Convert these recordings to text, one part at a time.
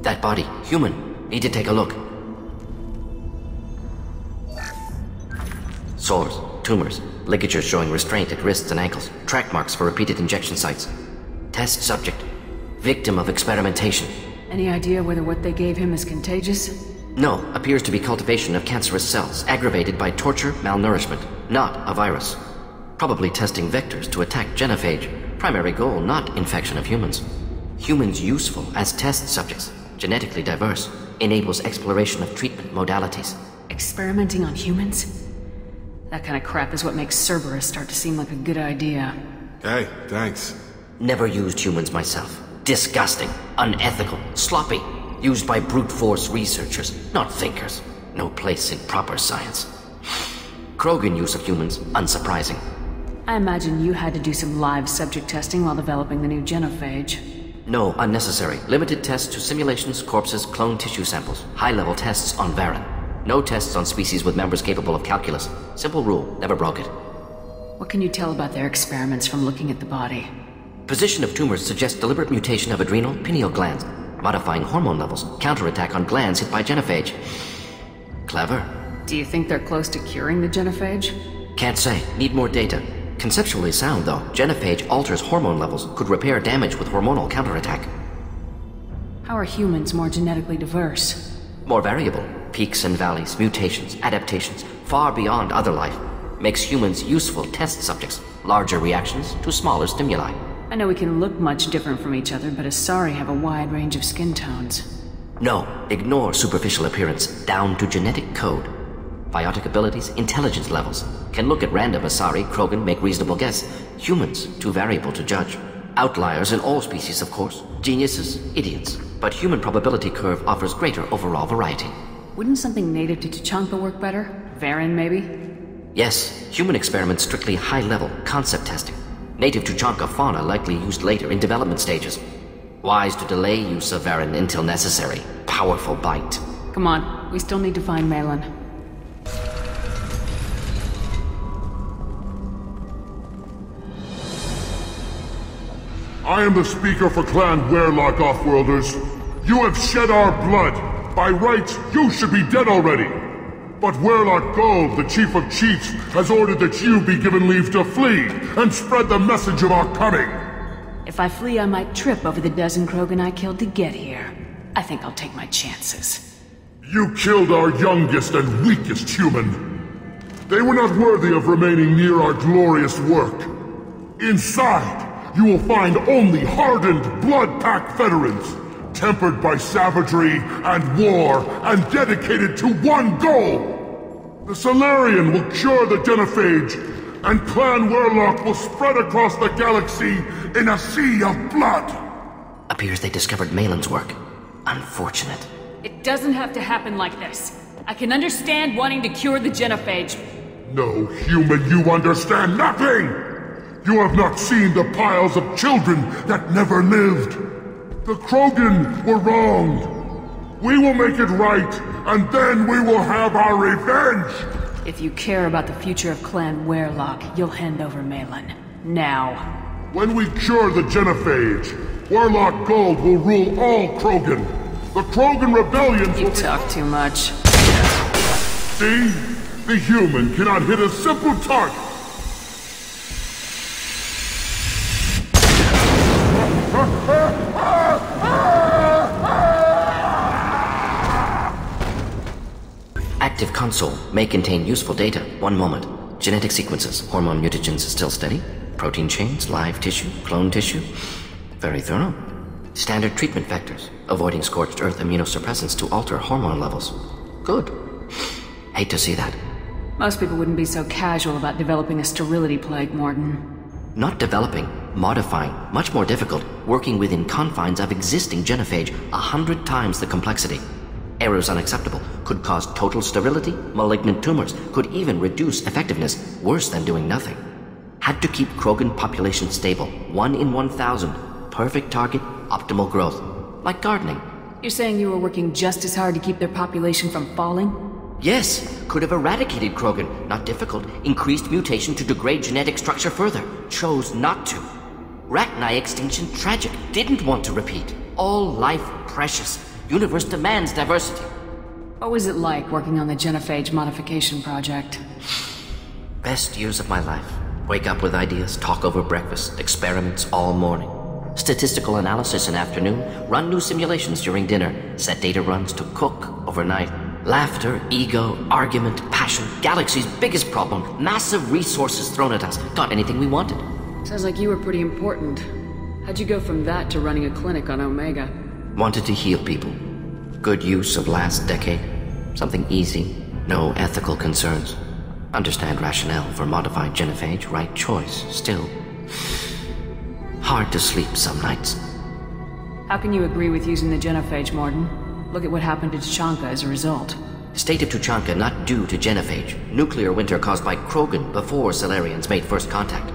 That body, human. Need to take a look. Sores, tumors, ligatures showing restraint at wrists and ankles, track marks for repeated injection sites. Test subject. Victim of experimentation. Any idea whether what they gave him is contagious? No, appears to be cultivation of cancerous cells, aggravated by torture, malnourishment, not a virus. Probably testing vectors to attack genophage. Primary goal, not infection of humans. Humans useful as test subjects, genetically diverse, enables exploration of treatment modalities. Experimenting on humans? That kind of crap is what makes Cerberus start to seem like a good idea. Hey, thanks. Never used humans myself. Disgusting, unethical, sloppy. Used by brute force researchers, not thinkers. No place in proper science. Krogan use of humans, unsurprising. I imagine you had to do some live subject testing while developing the new genophage. No, unnecessary. Limited tests to simulations, corpses, cloned tissue samples. High-level tests on Varen. No tests on species with members capable of calculus. Simple rule, never broke it. What can you tell about their experiments from looking at the body? Position of tumors suggests deliberate mutation of adrenal, pineal glands, modifying hormone levels, counterattack on glands hit by genophage. Clever. Do you think they're close to curing the genophage? Can't say. Need more data. Conceptually sound, though. Genophage alters hormone levels, could repair damage with hormonal counterattack. How are humans more genetically diverse? More variable. Peaks and valleys, mutations, adaptations, far beyond other life. Makes humans useful test subjects. Larger reactions to smaller stimuli. I know we can look much different from each other, but Asari have a wide range of skin tones. No, ignore superficial appearance, down to genetic code. Biotic abilities, intelligence levels. Can look at random Asari, Krogan, make reasonable guess. Humans, too variable to judge. Outliers in all species, of course. Geniuses, idiots. But human probability curve offers greater overall variety. Wouldn't something native to Tuchanka work better? Varen, maybe? Yes, human experiments strictly high-level, concept testing. Native Tuchanka fauna likely used later in development stages. Wise to delay use of Varen until necessary. Powerful bite. Come on, we still need to find Maelon. I am the speaker for Clan Werelock, Offworlders. You have shed our blood. By rights, you should be dead already. But Werelock Gold, the Chief of Chiefs, has ordered that you be given leave to flee and spread the message of our coming. If I flee, I might trip over the dozen Krogan I killed to get here. I think I'll take my chances. You killed our youngest and weakest human. They were not worthy of remaining near our glorious work. Inside, you will find only hardened, blood-packed veterans, tempered by savagery and war, and dedicated to one goal! The Solarian will cure the genophage, and Clan Werelock will spread across the galaxy in a sea of blood! Appears they discovered Maelon's work. Unfortunate. It doesn't have to happen like this. I can understand wanting to cure the genophage. No, human, you understand nothing! You have not seen the piles of children that never lived. The Krogan were wronged. We will make it right, and then we will have our revenge! If you care about the future of Clan Werelock, you'll hand over Maelon. Now. When we cure the genophage, Werelock Gold will rule all Krogan. The Krogan rebellions You will talk too much. See? The human cannot hit a simple target. Active console may contain useful data. One moment. Genetic sequences, hormone mutagens still steady. Protein chains, live tissue, clone tissue. Very thorough. Standard treatment vectors, avoiding scorched earth immunosuppressants to alter hormone levels. Good. Hate to see that. Most people wouldn't be so casual about developing a sterility plague, Mordin. Not developing, modifying, much more difficult, working within confines of existing genophage, 100 times the complexity. Errors unacceptable, could cause total sterility, malignant tumors, could even reduce effectiveness, worse than doing nothing. Had to keep Krogan population stable, 1 in 1,000. Perfect target, optimal growth. Like gardening. You're saying you were working just as hard to keep their population from falling? Yes, could have eradicated Krogan. Not difficult. Increased mutation to degrade genetic structure further. Chose not to. Rachni extinction tragic. Didn't want to repeat. All life precious. Universe demands diversity. What was it like working on the genophage modification project? Best years of my life. Wake up with ideas, talk over breakfast, experiments all morning. Statistical analysis in afternoon, run new simulations during dinner, set data runs to cook overnight. Laughter, ego, argument, passion, galaxy's biggest problem, massive resources thrown at us. Got anything we wanted. Sounds like you were pretty important. How'd you go from that to running a clinic on Omega? Wanted to heal people. Good use of last decade. Something easy, no ethical concerns. Understand rationale for modified genophage, right choice, still. Hard to sleep some nights. How can you agree with using the genophage, Mordin? Look at what happened to Tuchanka as a result. State of Tuchanka not due to genophage. Nuclear winter caused by Krogan before Solarians made first contact.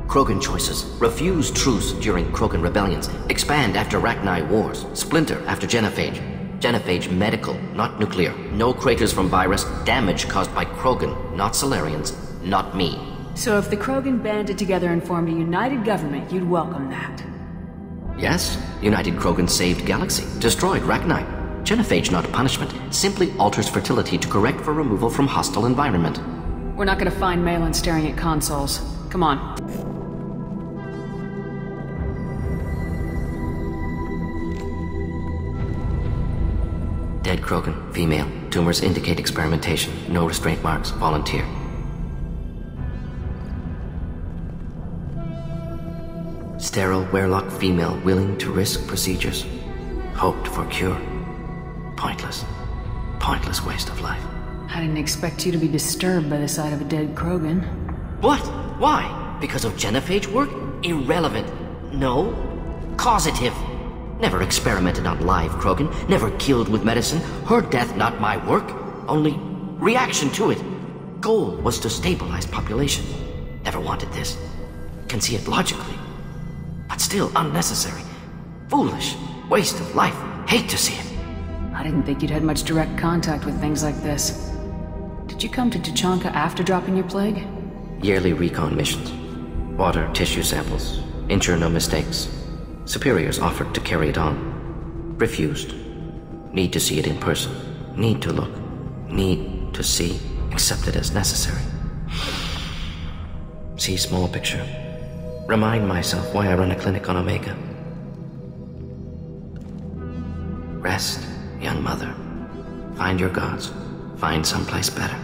Krogan choices. Refuse truce during Krogan rebellions. Expand after Rachni wars. Splinter after genophage. Genophage medical, not nuclear. No craters from virus. Damage caused by Krogan, not Solarians. Not me. So if the Krogan banded together and formed a united government, you'd welcome that? Yes. United Krogan saved Galaxy. Destroyed Rachni. Genophage not punishment. Simply alters fertility to correct for removal from hostile environment. We're not gonna find Maelon staring at consoles. Come on. Dead Krogan, female. Tumors indicate experimentation. No restraint marks. Volunteer. Sterile Werelock female willing to risk procedures. Hoped for cure. Pointless. Pointless waste of life. I didn't expect you to be disturbed by the sight of a dead Krogan. What? Why? Because of genophage work? Irrelevant. No. Causative. Never experimented on live Krogan. Never killed with medicine. Her death not my work. Only reaction to it. Goal was to stabilize population. Never wanted this. Can see it logically. But still unnecessary. Foolish. Waste of life. Hate to see it. I didn't think you'd had much direct contact with things like this. Did you come to Tuchanka after dropping your plague? Yearly recon missions. Water, tissue samples. Ensure no mistakes. Superiors offered to carry it on. Refused. Need to see it in person. Need to look. Need to see. Accept it as necessary. See small picture. Remind myself why I run a clinic on Omega. Rest, young mother. Find your gods. Find someplace better.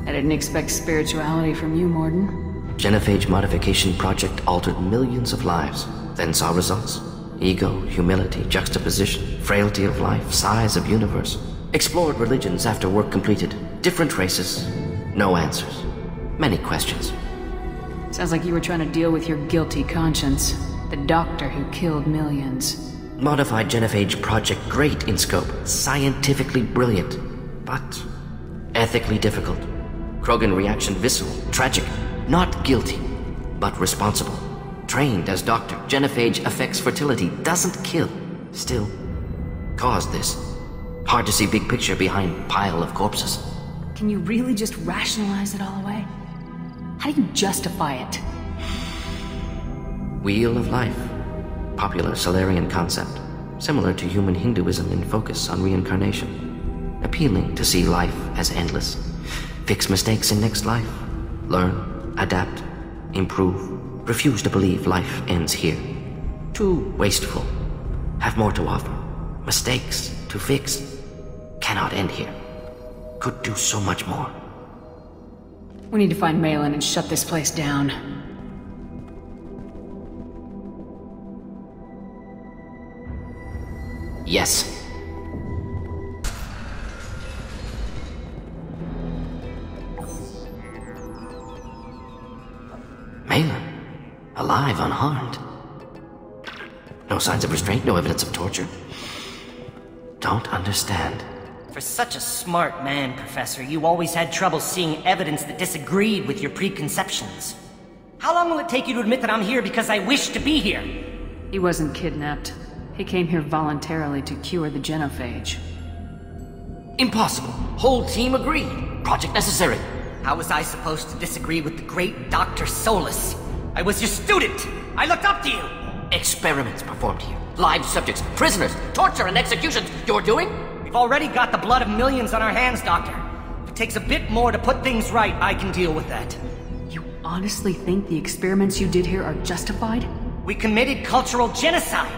I didn't expect spirituality from you, Mordin. Genophage modification project altered millions of lives. Then saw results. Ego, humility, juxtaposition, frailty of life, size of universe. Explored religions after work completed. Different races. No answers. Many questions. Sounds like you were trying to deal with your guilty conscience. The doctor who killed millions. Modified genophage project great in scope. Scientifically brilliant. But ethically difficult. Krogan reaction visceral. Tragic. Not guilty, but responsible. Trained as doctor. Genophage affects fertility. Doesn't kill. Still, caused this. Hard to see big picture behind pile of corpses. Can you really just rationalize it all away? How do you justify it? Wheel of life. Popular Solarian concept. Similar to human Hinduism in focus on reincarnation. Appealing to see life as endless. Fix mistakes in next life. Learn, adapt, improve. Refuse to believe life ends here. Too wasteful. Have more to offer. Mistakes to fix. Cannot end here. Could do so much more. We need to find Maelon and shut this place down. Yes. Maelon. Alive, unharmed. No signs of restraint, no evidence of torture. Don't understand. For such a smart man, Professor, you always had trouble seeing evidence that disagreed with your preconceptions. How long will it take you to admit that I'm here because I wish to be here? He wasn't kidnapped. He came here voluntarily to cure the genophage. Impossible. Whole team agreed. Project necessary. How was I supposed to disagree with the great Dr. Solus? I was your student! I looked up to you! Experiments performed here. Live subjects, prisoners, torture and executions. You're doing? We've already got the blood of millions on our hands, Doctor. If it takes a bit more to put things right, I can deal with that. You honestly think the experiments you did here are justified? We committed cultural genocide.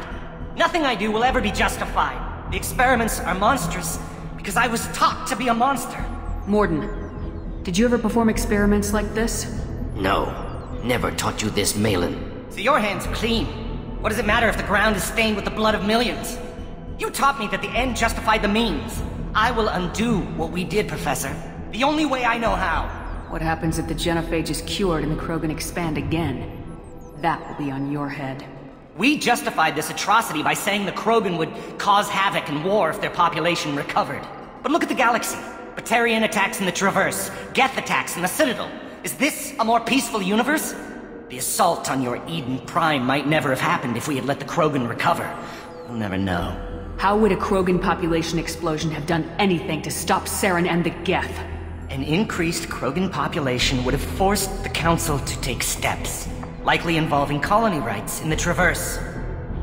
Nothing I do will ever be justified. The experiments are monstrous because I was taught to be a monster. Mordin, did you ever perform experiments like this? No. Never taught you this, Maelon. So your hands are clean. What does it matter if the ground is stained with the blood of millions? You taught me that the end justified the means. I will undo what we did, Professor. The only way I know how. What happens if the genophage is cured and the Krogan expand again? That will be on your head. We justified this atrocity by saying the Krogan would cause havoc and war if their population recovered. But look at the galaxy. Batarian attacks in the Traverse, Geth attacks in the Citadel. Is this a more peaceful universe? The assault on your Eden Prime might never have happened if we had let the Krogan recover. We'll never know. How would a Krogan population explosion have done anything to stop Saren and the Geth? An increased Krogan population would have forced the Council to take steps, likely involving colony rights in the Traverse.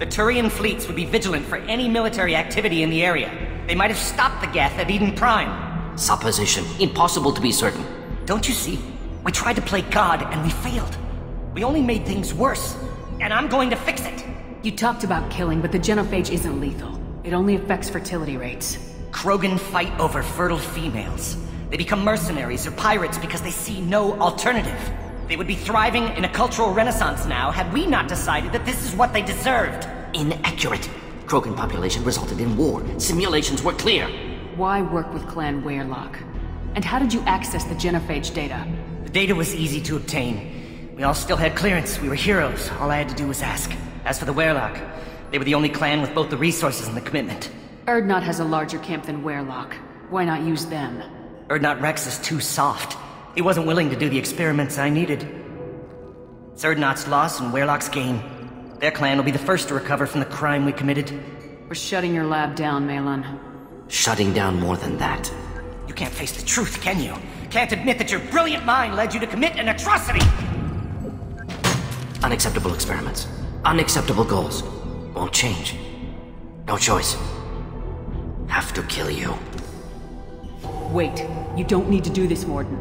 The Turian fleets would be vigilant for any military activity in the area. They might have stopped the Geth at Eden Prime. Supposition. Impossible to be certain. Don't you see? We tried to play God and we failed. We only made things worse, and I'm going to fix it. You talked about killing, but the genophage isn't lethal. It only affects fertility rates. Krogan fight over fertile females. They become mercenaries or pirates because they see no alternative. They would be thriving in a cultural renaissance now had we not decided that this is what they deserved. Inaccurate. Krogan population resulted in war. Simulations were clear. Why work with Clan Weyrloc? And how did you access the genophage data? The data was easy to obtain. We all still had clearance. We were heroes. All I had to do was ask. As for the Weyrloc, they were the only clan with both the resources and the commitment. Erdnot has a larger camp than Weyrloc. Why not use them? Erdnot Rex is too soft. He wasn't willing to do the experiments I needed. It's Erdnot's loss and Weyrloc's gain. Their clan will be the first to recover from the crime we committed. We're shutting your lab down, Maelon. Shutting down more than that. You can't face the truth, can you? Can't admit that your brilliant mind led you to commit an atrocity! Unacceptable experiments. Unacceptable goals. Won't change. No choice. Have to kill you. Wait. You don't need to do this, Mordin.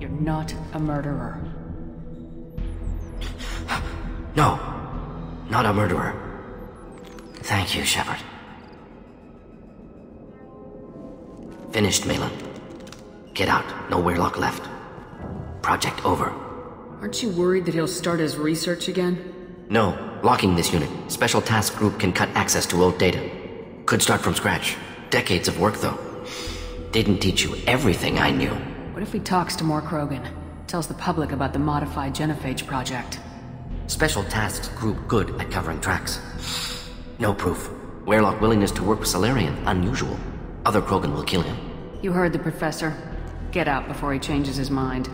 You're not a murderer. No. Not a murderer. Thank you, Shepard. Finished, Maelon. Get out. No Weyrloc left. Project over. Aren't you worried that he'll start his research again? No. Locking this unit. Special task group can cut access to old data. Could start from scratch. Decades of work, though. Didn't teach you everything I knew. What if he talks to more Krogan? Tells the public about the modified genophage project? Special tasks group good at covering tracks. No proof. Weyrloc willingness to work with Salarian, unusual. Other Krogan will kill him. You heard the professor. Get out before he changes his mind.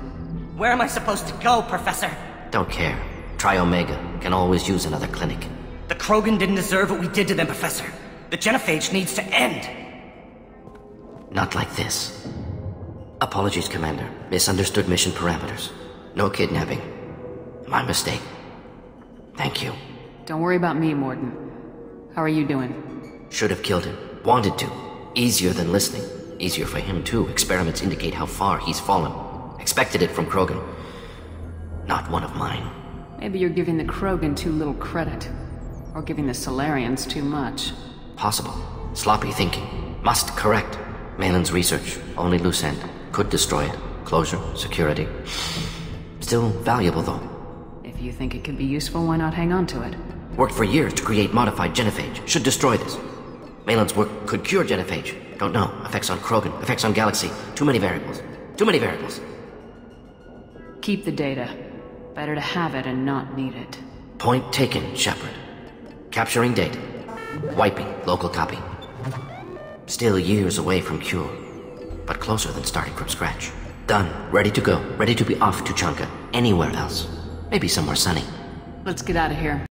Where am I supposed to go, Professor? Don't care. Try Omega. Can always use another clinic. The Krogan didn't deserve what we did to them, Professor. The genophage needs to end. Not like this. Apologies, Commander. Misunderstood mission parameters. No kidnapping. My mistake. Thank you. Don't worry about me, Mordin. How are you doing? Should have killed him. Wanted to. Easier than listening. Easier for him, too. Experiments indicate how far he's fallen. Expected it from Krogan. Not one of mine. Maybe you're giving the Krogan too little credit. Or giving the Salarians too much. Possible. Sloppy thinking. Must correct. Maelon's research. Only loose end. Could destroy it. Closure. Security. Still valuable, though. If you think it could be useful, why not hang on to it? Worked for years to create modified genophage. Should destroy this. Maelon's work could cure genophage. Don't know. Effects on Krogan. Effects on Galaxy. Too many variables. Too many variables. Keep the data. Better to have it and not need it. Point taken, Shepard. Capturing data. Wiping local copy. Still years away from cure. But closer than starting from scratch. Done. Ready to go. Ready to be off to Chanka. Anywhere else. Maybe somewhere sunny. Let's get out of here.